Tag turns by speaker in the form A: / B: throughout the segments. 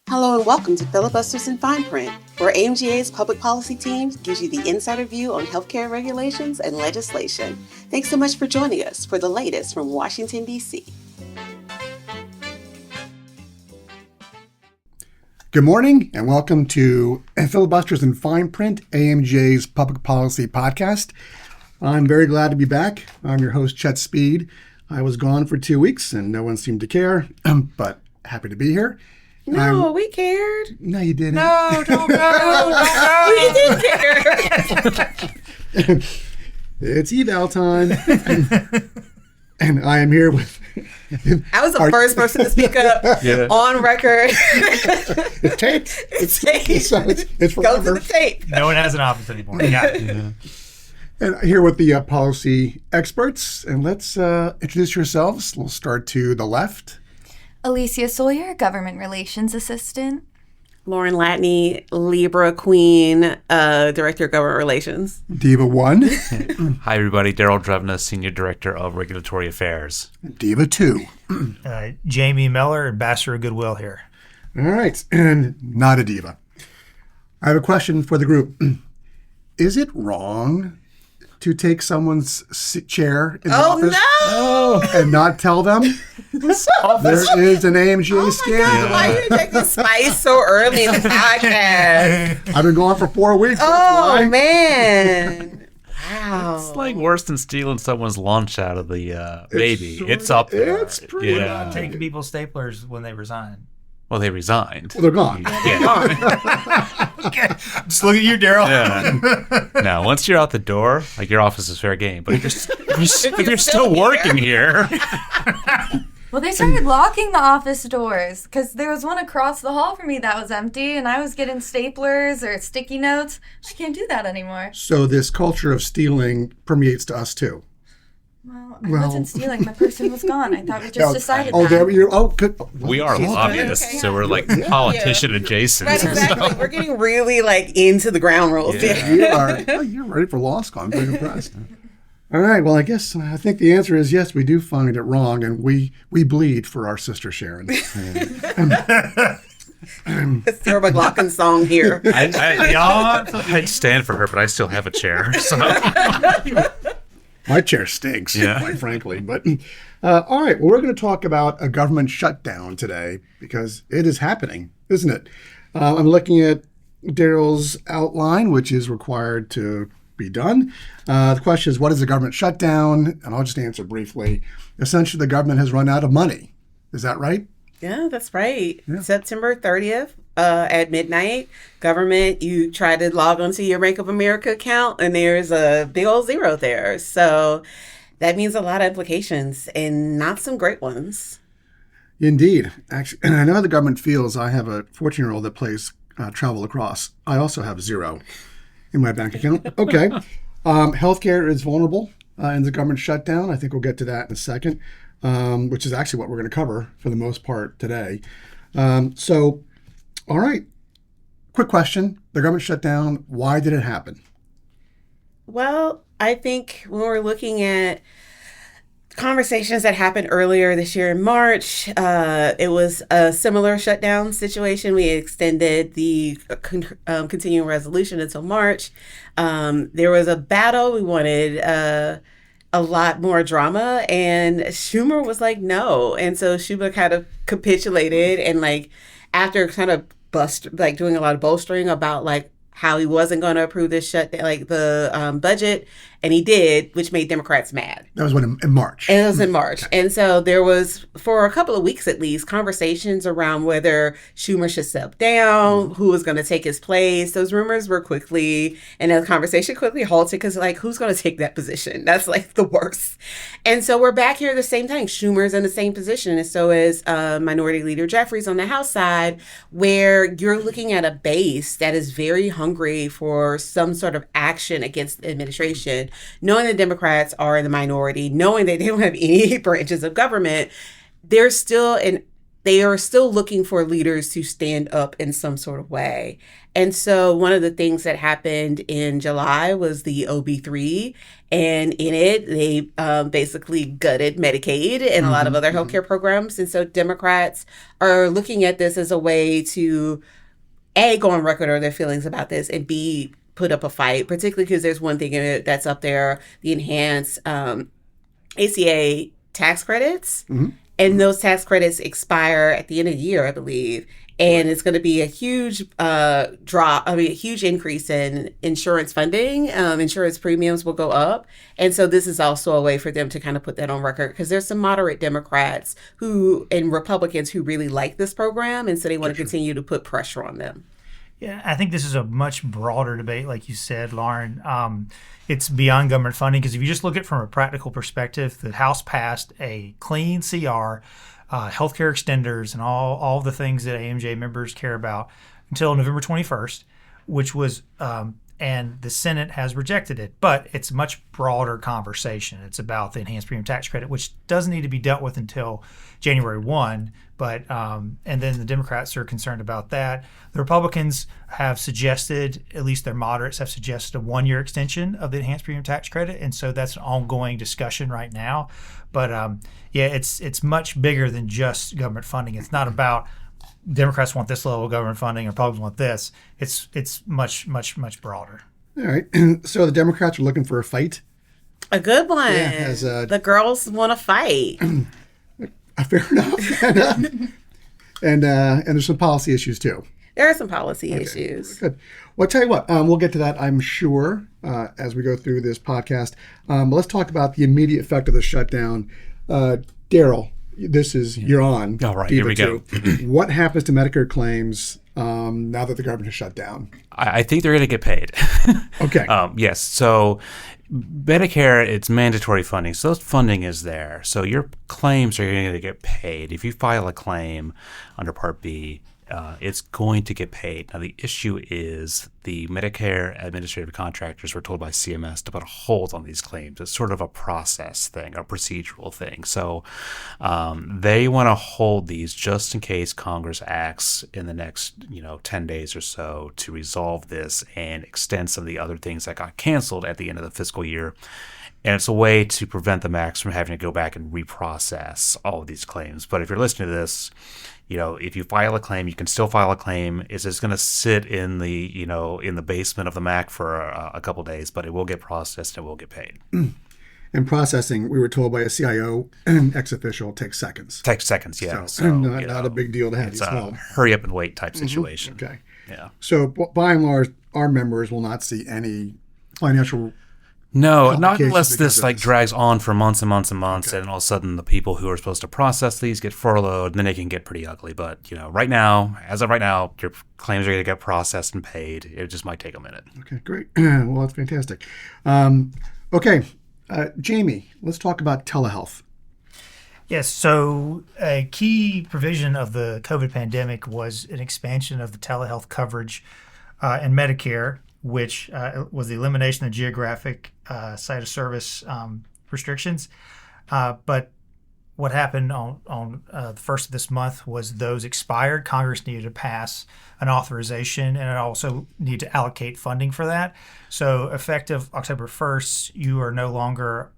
A: Hello and welcome to Filibusters in Fine Print, where AMGA's public policy team gives you the insider view on healthcare regulations and legislation. Thanks so much for joining us for the latest from Washington, D.C.
B: Good morning and welcome to Filibusters in Fine Print, AMGA's public policy podcast. I'm very glad to be back. I'm your host, Chet Speed. I was gone for 2 weeks and no one seemed to care, but happy to be here.
A: No, we cared.
B: No, you didn't.
A: No, don't go. We did care.
B: It's eval time. And I am here with...
A: I was the first person to speak up on record.
B: It's taped.
A: It's taped.
B: So it's
A: Go to
B: forever.
A: the tape.
C: No one has an office anymore. Yeah.
B: And here with the policy experts. And let's introduce yourselves. We'll start to the left.
D: Alicia Sawyer, Government Relations Assistant.
A: Lauren Latney, Libra Queen, Director of Government Relations.
B: Diva 1.
E: Hi, everybody. Daryl Drevna, Senior Director of Regulatory Affairs.
B: Diva 2.
C: Jamie Miller, Ambassador of Goodwill here.
B: All right. And not a diva. I have a question for the group. Is it wrong to take someone's chair in the office and not tell them? There is an AMGA scandal.
A: Why are you taking spice so early in the podcast?
B: I've been gone for 4 weeks.
A: Oh, man. Wow.
E: It's like worse than stealing someone's lunch out of the baby. It's up there.
B: It's pretty
E: yeah.
C: Taking people's staplers when they resign.
E: Well, they resigned.
B: Well, they're gone.
C: Okay. Just look at you, Daryl.
E: Yeah. Now, once you're out the door, like your office is fair game. But if you're still working here.
D: Well, they started locking the office doors because there was one across the hall from me that was empty and I was getting staplers or sticky notes. I can't do that anymore.
B: So this culture of stealing permeates to us too.
D: Well, I wasn't stealing. My person was gone. I thought we just decided
B: Oh,
D: that.
B: there you. Oh, good.
E: We are lobbyists,
A: okay.
E: so we're like politician adjacent.
A: Right, exactly. We're getting really into the ground rules here.
B: You're ready for law school. I'm very impressed. All right. Well, I think the answer is yes. We do find it wrong, and we bleed for our sister Sharon.
A: It's Sarah McLaughlin song here.
E: I'd stand for her, but I still have a chair. So.
B: My chair stinks,
E: Yeah.
B: quite frankly. But all right, well, we're going to talk about a government shutdown today because it is happening, isn't it? I'm looking at Daryl's outline, which is required to be done. The question is, what is a government shutdown? And I'll just answer briefly. Essentially, the government has run out of money. Is that right?
A: Yeah, that's right. Yeah. September 30th at midnight, government, you try to log onto your Bank of America account and there's a big old zero there. So that means a lot of implications and not some great ones.
B: Indeed. Actually, and I know how the government feels. I have a 14-year-old that plays travel lacrosse. I also have zero in my bank account. Okay. Healthcare is vulnerable in the government shutdown. I think we'll get to that in a second. Which is actually what we're going to cover for the most part today. All right. Quick question. The government shutdown, why did it happen?
A: Well, I think when we're looking at conversations that happened earlier this year in March, it was a similar shutdown situation. We extended the continuing resolution until March. There was a battle. We wanted a lot more drama, and Schumer was like, no. And so Schumer kind of capitulated, and after kind of doing a lot of bolstering about how he wasn't going to approve this shutdown, the budget, and he did, which made Democrats mad.
B: That was in March.
A: And it was in March. Okay. And so there was, for a couple of weeks at least, conversations around whether Schumer should step down, who was going to take his place. Those rumors were and the conversation quickly halted because, who's going to take that position? That's, the worst. And so we're back here at the same time. Schumer's in the same position, and so is Minority Leader Jeffries on the House side, where you're looking at a base that is very hungry for some sort of action against the administration, knowing the Democrats are in the minority, knowing that they don't have any branches of government. There's still they are still looking for leaders to stand up in some sort of way. And so one of the things that happened in July was the OB3. And in it, they basically gutted Medicaid and a lot of other healthcare programs. And so Democrats are looking at this as a way to, A, go on record or their feelings about this, and B, put up a fight, particularly because there's one thing that's up there, the enhanced ACA tax credits. And those tax credits expire at the end of the year, I believe. And it's going to be a huge a huge increase in insurance funding. Insurance premiums will go up. And so this is also a way for them to kind of put that on record, because there's some moderate Democrats and Republicans who really like this program. And so they want to continue to put pressure on them.
C: Yeah, I think this is a much broader debate, like you said, Lauren. It's beyond government funding, because if you just look at it from a practical perspective, the House passed a clean CR, healthcare extenders, and all the things that AMJ members care about until November 21st, which was, and the Senate has rejected it. But it's a much broader conversation. It's about the enhanced premium tax credit, which doesn't need to be dealt with until January 1. But and then the Democrats are concerned about that. The Republicans have suggested, at least their moderates have suggested, a 1-year extension of the enhanced premium tax credit, and so that's an ongoing discussion right now. But it's much bigger than just government funding. It's not about Democrats want this level of government funding, Republicans want this. It's much broader.
B: All right. So the Democrats are looking for a fight.
A: A good one.
B: Yeah,
A: the girls want to fight.
B: Fair enough. And there's some policy issues too.
A: There are some policy issues.
B: Good. Well, I'll tell you what, we'll get to that, I'm sure, as we go through this podcast. But let's talk about the immediate effect of the shutdown. Daryl, you're on.
E: All right, here we go.
B: What happens to Medicare claims now that the government has shut down?
E: I think they're going to get paid.
B: Okay.
E: Yes. So Medicare, it's mandatory funding. So that funding is there. So your claims are going to get paid. If you file a claim under Part B, it's going to get paid. Now, the issue is the Medicare administrative contractors were told by CMS to put a hold on these claims. It's sort of a process thing, a procedural thing. So they want to hold these just in case Congress acts in the next 10 days or so to resolve this and extend some of the other things that got canceled at the end of the fiscal year. And it's a way to prevent the MACs from having to go back and reprocess all of these claims. But if you're listening to this, if you file a claim, you can still file a claim. It's just going to sit in the, in the basement of the MAC for a couple of days, but it will get processed and it will get paid.
B: And processing, we were told by a CIO ex-official, takes seconds.
E: Takes seconds, yeah.
B: So not a big deal to have
E: it's
B: these
E: a
B: held.
E: hurry up and wait type situation.
B: Okay.
E: Yeah.
B: So by and large, our members will not see any financial
E: No, not
B: complications
E: unless
B: because
E: this
B: of
E: like
B: this.
E: drags on for months and months and months, and all of a sudden the people who are supposed to process these get furloughed, and then it can get pretty ugly. But as of right now, your claims are going to get processed and paid. It just might take a minute.
B: Okay, great. Well, that's fantastic. Okay, Jamie, let's talk about telehealth.
C: Yes, so a key provision of the COVID pandemic was an expansion of the telehealth coverage in Medicare, which was the elimination of geographic site of service restrictions. But what happened on the first of this month was those expired. Congress needed to pass an authorization, and it also needed to allocate funding for that. So effective October 1st, you are no longer,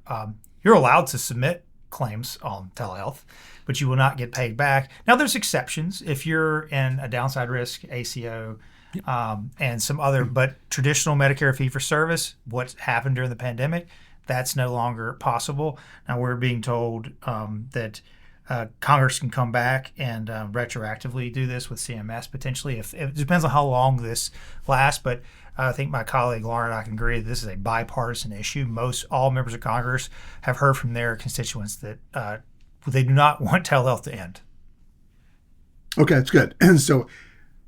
C: you're allowed to submit claims on telehealth, but you will not get paid back. Now, there's exceptions. If you're in a downside risk, ACO, and some other, but traditional Medicare fee-for-service, what happened during the pandemic, that's no longer possible. Now we're being told that Congress can come back and retroactively do this with CMS potentially. If it depends on how long this lasts, but I think my colleague Lauren and I can agree that this is a bipartisan issue. All members of Congress have heard from their constituents that they do not want telehealth to end.
B: Okay, that's good. And so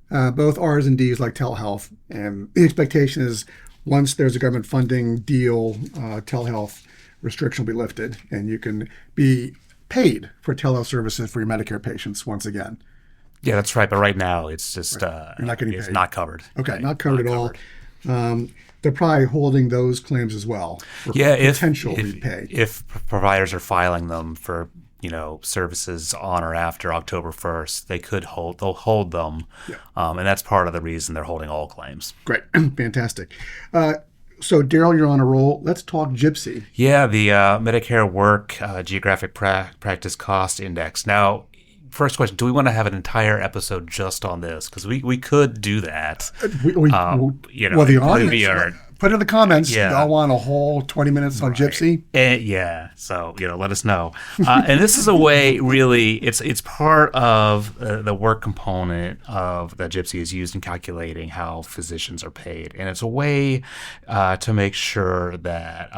B: both R's and D's like telehealth, and the expectation is once there's a government funding deal, telehealth restriction will be lifted, and you can be paid for telehealth services for your Medicare patients once again.
E: Yeah, that's right. But right now, it's just
B: You're not getting
E: it's
B: paid.
E: not covered.
B: Okay,
E: Right,
B: not covered at all. They're probably holding those claims as well for potential repay.
E: If providers are filing them for services on or after October 1st, they'll hold them. Yeah. And that's part of the reason they're holding all claims.
B: Great. Fantastic. So, Daryl, you're on a roll. Let's talk Gypsy.
E: Yeah, the Medicare Work Geographic Practice Cost Index. Now, first question, do we want to have an entire episode just on this? Because we could do that.
B: Well, the audience, put in the comments, y'all want a whole 20 minutes on Gypsy?
E: So, let us know. And this is a way, really, it's part of the work component of that Gypsy is used in calculating how physicians are paid. And it's a way to make sure that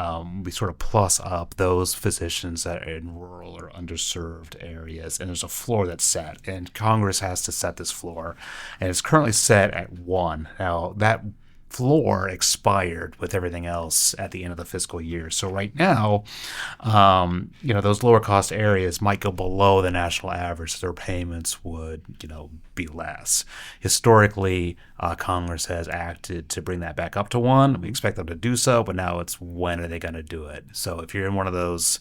E: we sort of plus up those physicians that are in rural or underserved areas. And there's a floor that's set, and Congress has to set this floor. And it's currently set at 1. Now, that floor expired with everything else at the end of the fiscal year. So right now, those lower cost areas might go below the national average. So their payments would, be less. Historically, Congress has acted to bring that back up to 1. We expect them to do so, but now it's when are they going to do it? So if you're in one of those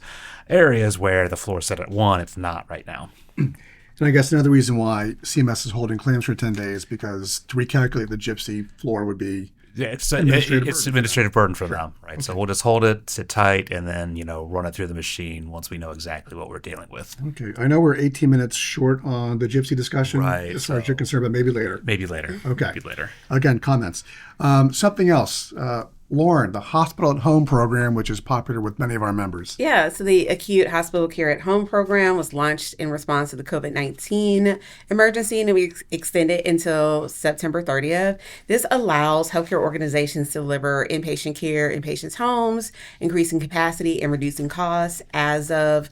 E: areas where the floor is set at 1, it's not right now.
B: And I guess another reason why CMS is holding claims for 10 days, because to recalculate the Gypsy floor would be
E: it's administrative burden for them, right? Okay. So we'll just hold it, sit tight, and then run it through the machine once we know exactly what we're dealing with.
B: Okay, I know we're 18 minutes short on the Gypsy discussion,
E: right?
B: As far as you're concerned, but maybe later. Okay.
E: Maybe later.
B: Again, comments. Something else. Lauren, the hospital at home program, which is popular with many of our members.
A: Yeah, so the acute hospital care at home program was launched in response to the COVID-19 emergency, and we extended until September 30th. This allows healthcare organizations to deliver inpatient care in patients' homes, increasing capacity and reducing costs. As of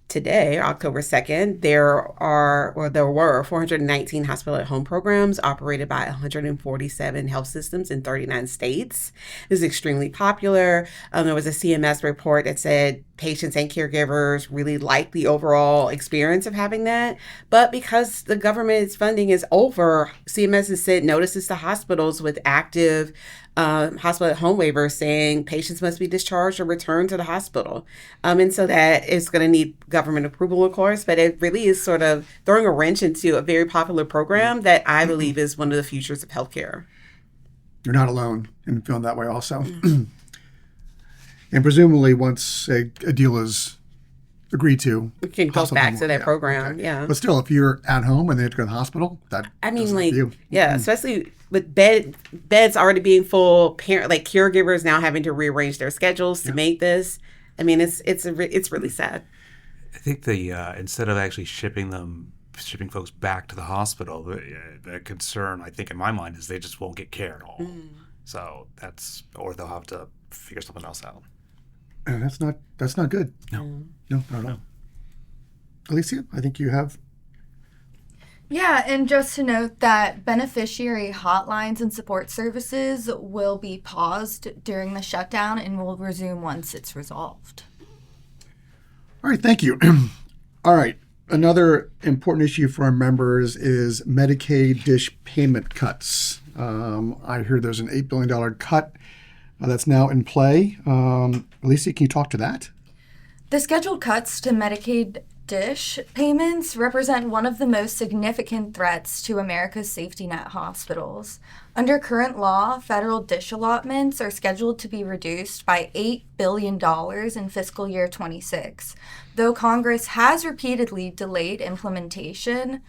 A: today, October 2nd, there were 419 hospital at home programs operated by 147 health systems in 39 states. This is extremely popular. There was a CMS report that said patients and caregivers really like the overall experience of having that. But because the government's funding is over, CMS has sent notices to hospitals with active hospital at home waivers saying patients must be discharged or returned to the hospital. And so that is going to need government approval, of course, but it really is sort of throwing a wrench into a very popular program that I believe is one of the futures of healthcare.
B: You're not alone in feeling that way also. Mm-hmm. And presumably once a deal is agreed to,
A: we can go back to that program. Okay. Yeah.
B: But still, if you're at home and they have to go to the hospital,
A: especially with beds already being full, caregivers now having to rearrange their schedules to make this. I mean, it's really sad.
E: I think instead of actually shipping folks back to the hospital, the concern I think in my mind is they just won't get care at all. So or they'll have to figure something else out.
B: And that's not good. No, not at all. Alicia, I think you have.
D: Yeah, and just to note that beneficiary hotlines and support services will be paused during the shutdown and will resume once it's resolved.
B: All right, thank you. All right, another important issue for our members is Medicaid DSH payment cuts. I hear there's an $8 billion cut that's now in play. Alicia, can you talk to that?
D: The scheduled cuts to Medicaid DSH payments represent one of the most significant threats to America's safety net hospitals. Under current law, federal DSH allotments are scheduled to be reduced by $8 billion in fiscal year 26. Though Congress has repeatedly delayed implementation,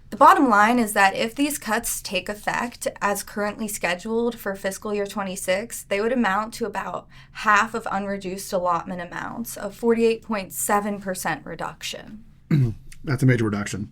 D: the bottom line is that if these cuts take effect as currently scheduled for fiscal year 26, they would amount to about half of unreduced allotment amounts, a 48.7% reduction.
B: That's a major reduction.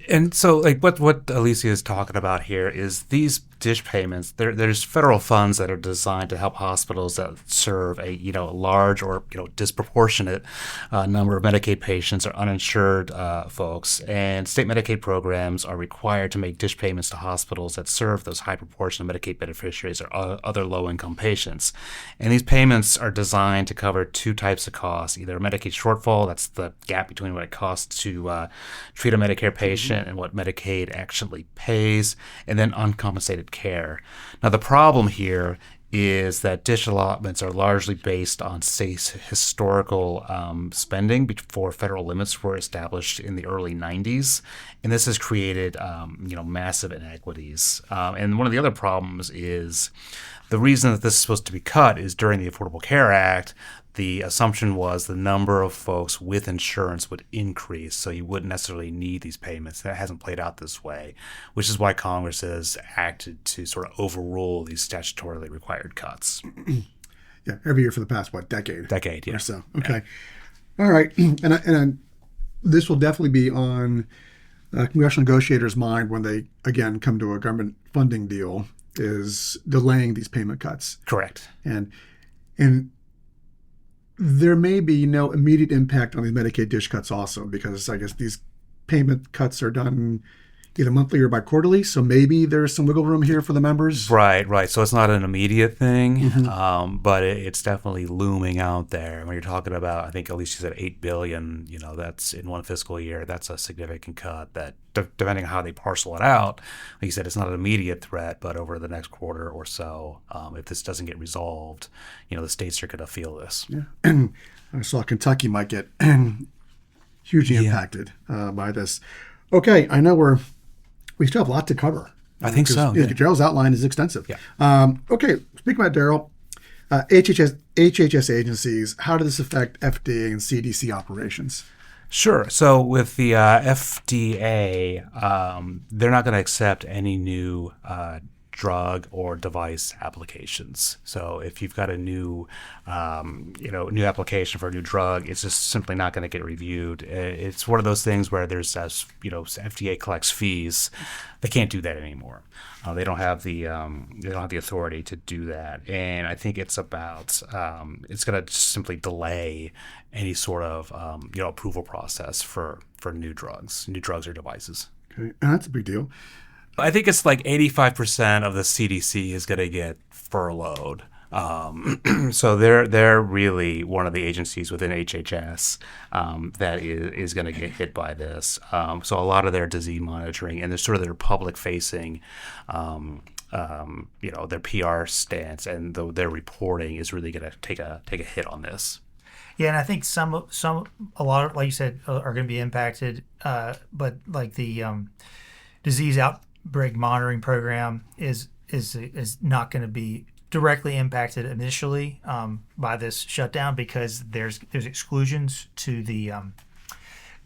E: And so, what Alicia is talking about here is these DSH payments. There's federal funds that are designed to help hospitals that serve a large or disproportionate number of Medicaid patients or uninsured folks. And state Medicaid programs are required to make DSH payments to hospitals that serve those high proportion of Medicaid beneficiaries or other low-income patients. And these payments are designed to cover two types of costs: either a Medicaid shortfall, that's the gap between what it costs to treat a Medicare patient and what Medicaid actually pays, and then uncompensated care. Now, the problem here is that dish allotments are largely based on states' historical spending before federal limits were established in the early 90s. And this has created, massive inequities. And one of the other problems is the reason that this is supposed to be cut is during the Affordable Care Act, the assumption was the number of folks with insurance would increase, so you wouldn't necessarily need these payments. That hasn't played out this way, which is why Congress has acted to sort of overrule these statutorily required cuts.
B: Yeah, every year for the past, decade?
E: Decade, yeah.
B: Or so. Okay. Yeah. All right. And this will definitely be on congressional negotiators' mind when they, again, come to a government funding deal, is delaying these payment cuts.
E: Correct.
B: And there may be no immediate impact on these Medicaid dish cuts also, because I guess these payment cuts are done either monthly or by quarterly. So maybe there's some wiggle room here for the members.
E: Right. So it's not an immediate thing, but it's definitely looming out there. When you're talking about, I think at least you said $8 billion, that's in one fiscal year. That's a significant cut that, depending on how they parcel it out, like you said, it's not an immediate threat, but over the next quarter or so, if this doesn't get resolved, the states are going to feel this.
B: Yeah. And I saw Kentucky might get hugely impacted by this. Okay, I know we still have a lot to cover.
E: I think so.
B: Yeah. Daryl's outline is extensive.
E: Yeah.
B: Okay, speaking about Daryl, HHS agencies, how does this affect FDA and CDC operations?
E: Sure. So with the FDA, they're not going to accept any new drug or device applications. So if you've got a new application for a new drug, it's just simply not going to get reviewed. It's one of those things where there's, FDA collects fees. They can't do that anymore. They don't have the authority to do that. And I think it's about it's going to simply delay any sort of approval process for new drugs or devices.
B: Okay, and that's a big deal.
E: I think it's like 85% of the CDC is going to get furloughed. So they're really one of the agencies within HHS that is going to get hit by this. So a lot of their disease monitoring and their public-facing, their PR stance and their reporting is really going to take a hit on this.
C: Yeah, and I think a lot of, like you said, are going to be impacted. But like the disease outbreak monitoring program is not going to be directly impacted initially by this shutdown because there's exclusions to the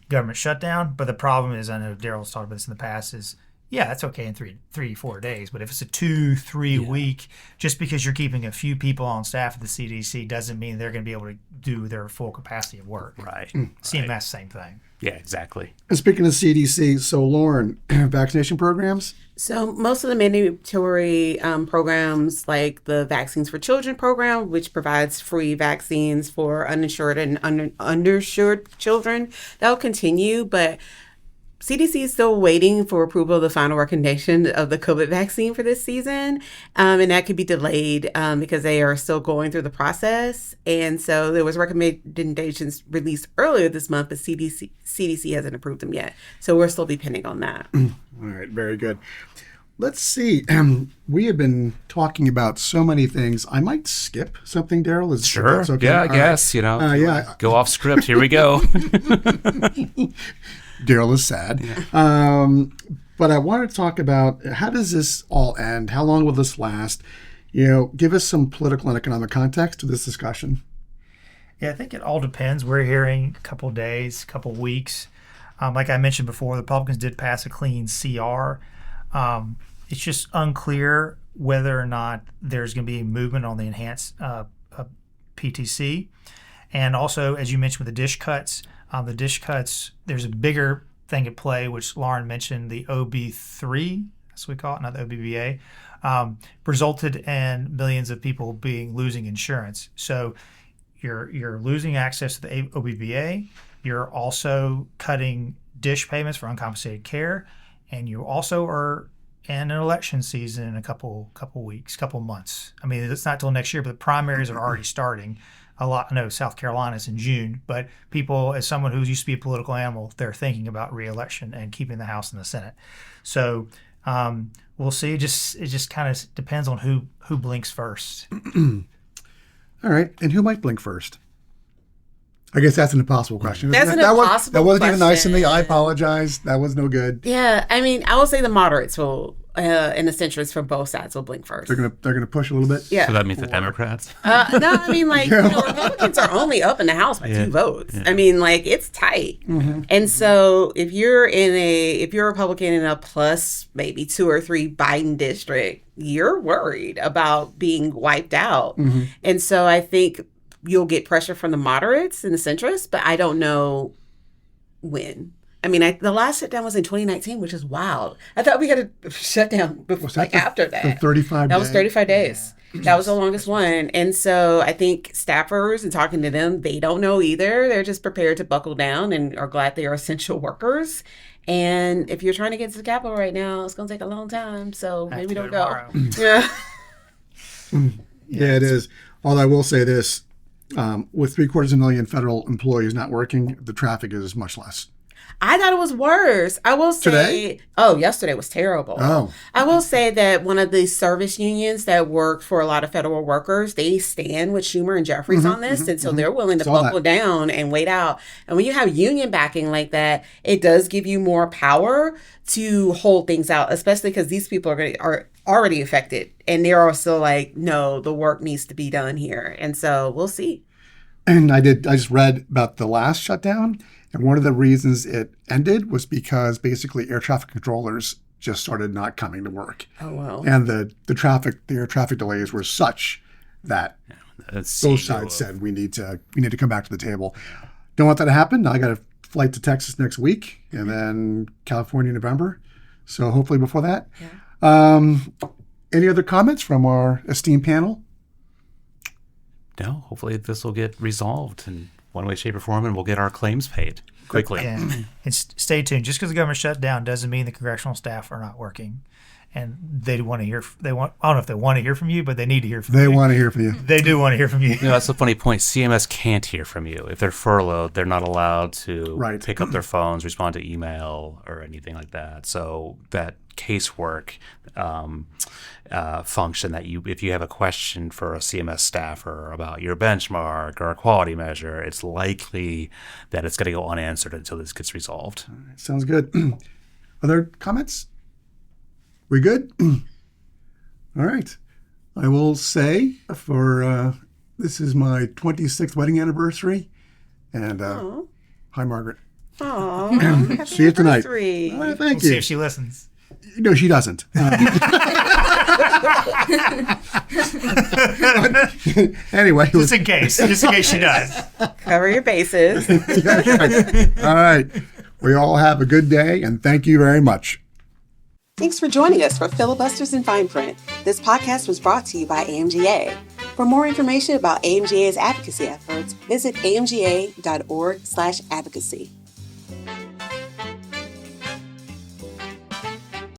C: government shutdown. But the problem is, I know Daryl's talked about this in the past, is that's okay in 3-4 days, but if it's a 2-3 week, just because you're keeping a few people on staff at the CDC doesn't mean they're going to be able to do their full capacity of work.
E: Right.
C: CMS, same thing.
E: Yeah, exactly.
B: And speaking of CDC, so Lauren, vaccination programs?
A: So most of the mandatory programs, like the Vaccines for Children program, which provides free vaccines for uninsured and underinsured children, that'll continue, but CDC is still waiting for approval of the final recommendation of the COVID vaccine for this season, and that could be delayed because they are still going through the process. And so there was recommendations released earlier this month, but CDC hasn't approved them yet. So we'll still be pending on that.
B: All right, very good. Let's see. We have been talking about so many things. I might skip something, Daryl.
E: Sure.
B: Okay?
E: Yeah, I guess. Go off script. Here we go.
B: Daryl is sad. Yeah. But I want to talk about, how does this all end? How long will this last? Give us some political and economic context to this discussion.
C: Yeah, I think it all depends. We're hearing a couple days, couple weeks. Like I mentioned before, the Republicans did pass a clean CR. It's just unclear whether or not there's going to be movement on the enhanced PTC. And also, as you mentioned with the dish cuts, there's a bigger thing at play, which Lauren mentioned, the OB3, as we call it, not the OBBA, resulted in millions of people losing insurance. So you're losing access to the OBBA. You're also cutting dish payments for uncompensated care, and you also are in an election season in a couple weeks, couple months. I mean, it's not till next year, but the primaries are already starting. I know South Carolina's in June, but people, as someone who used to be a political animal, they're thinking about re-election and keeping the House and the Senate. So We'll see. It just kind of depends on who blinks first.
B: All right. And who might blink first? I guess that's an impossible question.
A: That's an
B: That
A: impossible
B: wasn't even nice of me. I
A: question.
B: apologize. That was no good.
A: Yeah, I mean, I will say the moderates will, and the centrists from both sides will blink first.
B: They're gonna push a little bit.
A: Yeah.
E: So that means the Democrats.
A: No, I mean, like, Republicans are only up in the House by 2 votes. I mean, like, it's tight. And so if you're a Republican in a plus maybe 2 or 3 Biden district, you're worried about being wiped out. And so I think you'll get pressure from the moderates and the centrists, but I don't know when. I mean, the last shutdown was in 2019, which is wild. I thought we had a shutdown before, after that.
B: The 35
A: That was 35 days. That was the longest one. And so I think staffers and talking to them, they don't know either. They're just prepared to buckle down and are glad they are essential workers. And if you're trying to get to the Capitol right now, it's going to take a long time. So maybe don't go. Yeah.
B: Yeah, it is. Although I will say this, with 750,000 federal employees not working, the traffic is much less.
A: I thought it was worse. I will say,
B: Today?
A: Yesterday was terrible.
B: Oh.
A: I will say that one of the service unions that work for a lot of federal workers, they stand with Schumer and Jeffries on this. And so they're willing to buckle down and wait out. And when you have union backing like that, it does give you more power to hold things out, especially because these people are already affected. And they're also like, no, the work needs to be done here. And so we'll see.
B: And I just read about the last shutdown. And one of the reasons it ended was because basically air traffic controllers just started not coming to work.
A: Oh, well.
B: And the air traffic delays were such that both sides said we need to come back to the table. Don't want that to happen. I got a flight to Texas next week and then California in November. So hopefully before that. Yeah. Any other comments from our esteemed panel?
E: No, hopefully this will get resolved in one way, shape, or form, and we'll get our claims paid quickly.
C: Yeah. And stay tuned. Just because the government shut down doesn't mean the congressional staff are not working. And they want to hear. I don't know if they want to hear from you, but they need to hear from you.
B: They want to hear from you.
C: They do want to hear from you.
E: That's a funny point. CMS can't hear from you. If they're furloughed, they're not allowed to pick up their phones, respond to email, or anything like that. So that casework function that if you have a question for a CMS staffer about your benchmark or a quality measure, it's likely that it's going to go unanswered until this gets resolved.
B: Sounds good. Other comments? We good? All right. I will say this is my 26th wedding anniversary. And hi, Margaret.
A: Aw,
B: see you tonight.
A: anniversary.
B: Thank
C: We'll see
B: you.
C: if she listens.
B: No, she doesn't. Anyway.
C: Just in case she does.
A: Cover your bases.
B: All right. We all have a good day, and thank you very much.
A: Thanks for joining us for Filibusters in Fine Print. This podcast was brought to you by AMGA. For more information about AMGA's advocacy efforts, visit amga.org/advocacy.